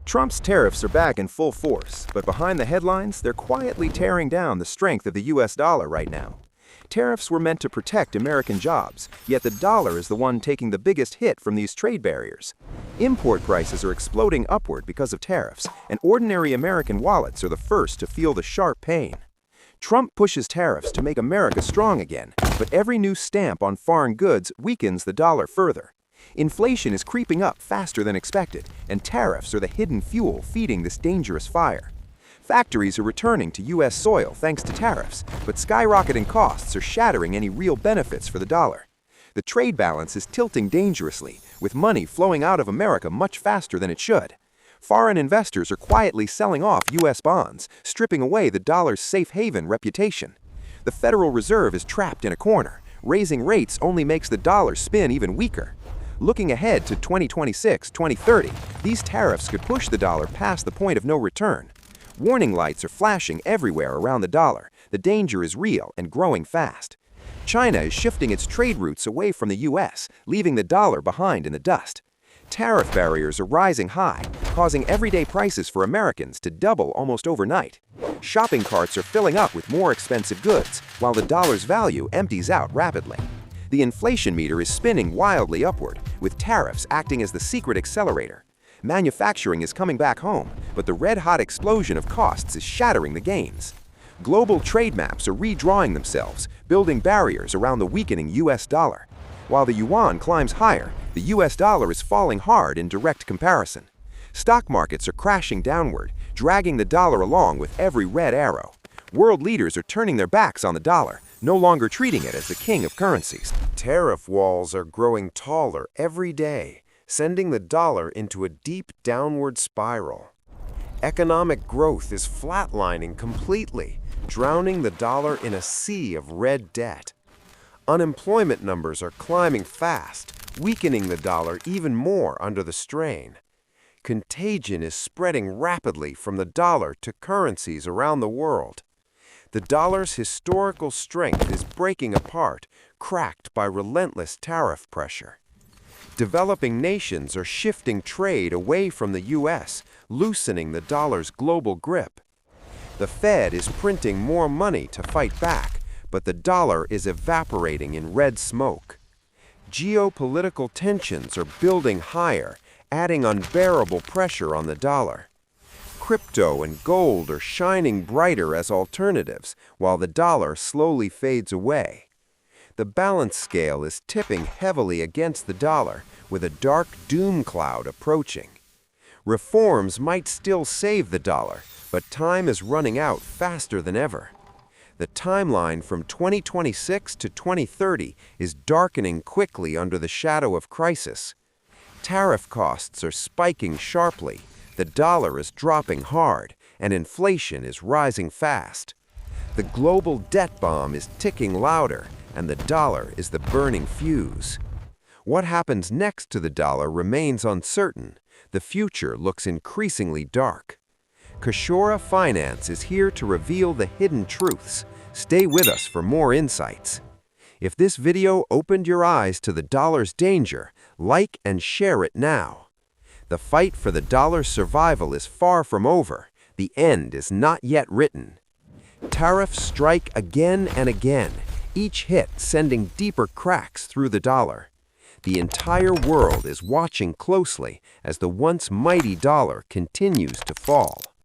Trump's tariffs are back in full force, but behind the headlines, they're quietly tearing down the strength of the US dollar right now. Tariffs were meant to protect American jobs, yet the dollar is the one taking the biggest hit from these trade barriers. Import prices are exploding upward because of tariffs, and ordinary American wallets are the first to feel the sharp pain. Trump pushes tariffs to make America strong again, but every new stamp on foreign goods weakens the dollar further. Inflation is creeping up faster than expected, and tariffs are the hidden fuel feeding this dangerous fire. Factories are returning to U.S. soil thanks to tariffs, but skyrocketing costs are shattering any real benefits for the dollar. The trade balance is tilting dangerously, with money flowing out of America much faster than it should. Foreign investors are quietly selling off U.S. bonds, stripping away the dollar's safe haven reputation. The Federal Reserve is trapped in a corner. Raising rates only makes the dollar spin even weaker. Looking ahead to 2026-2030, these tariffs could push the dollar past the point of no return. Warning lights are flashing everywhere around the dollar. The danger is real and growing fast. China is shifting its trade routes away from the U.S., leaving the dollar behind in the dust. Tariff barriers are rising high, causing everyday prices for Americans to double almost overnight. Shopping carts are filling up with more expensive goods, while the dollar's value empties out rapidly. The inflation meter is spinning wildly upward, with tariffs acting as the secret accelerator. Manufacturing is coming back home, but the red-hot explosion of costs is shattering the gains. Global trade maps are redrawing themselves, building barriers around the weakening U.S. dollar. While the yuan climbs higher, the U.S. dollar is falling hard in direct comparison. Stock markets are crashing downward, dragging the dollar along with every red arrow. World leaders are turning their backs on the dollar, no longer treating it as the king of currencies. Tariff walls are growing taller every day, sending the dollar into a deep downward spiral. Economic growth is flatlining completely, drowning the dollar in a sea of red debt. Unemployment numbers are climbing fast, weakening the dollar even more under the strain. Contagion is spreading rapidly from the dollar to currencies around the world. The dollar's historical strength is breaking apart, cracked by relentless tariff pressure. Developing nations are shifting trade away from the U.S., loosening the dollar's global grip. The Fed is printing more money to fight back, but the dollar is evaporating in red smoke. Geopolitical tensions are building higher, adding unbearable pressure on the dollar. Crypto and gold are shining brighter as alternatives, while the dollar slowly fades away. The balance scale is tipping heavily against the dollar, with a dark doom cloud approaching. Reforms might still save the dollar, but time is running out faster than ever. The timeline from 2026 to 2030 is darkening quickly under the shadow of crisis. Tariff costs are spiking sharply, the dollar is dropping hard, and inflation is rising fast. The global debt bomb is ticking louder, and the dollar is the burning fuse. What happens next to the dollar remains uncertain. The future looks increasingly dark. Cashora Finance is here to reveal the hidden truths. Stay with us for more insights. If this video opened your eyes to the dollar's danger, like and share it now. The fight for the dollar's survival is far from over. The end is not yet written. Tariffs strike again and again, each hit sending deeper cracks through the dollar. The entire world is watching closely as the once mighty dollar continues to fall.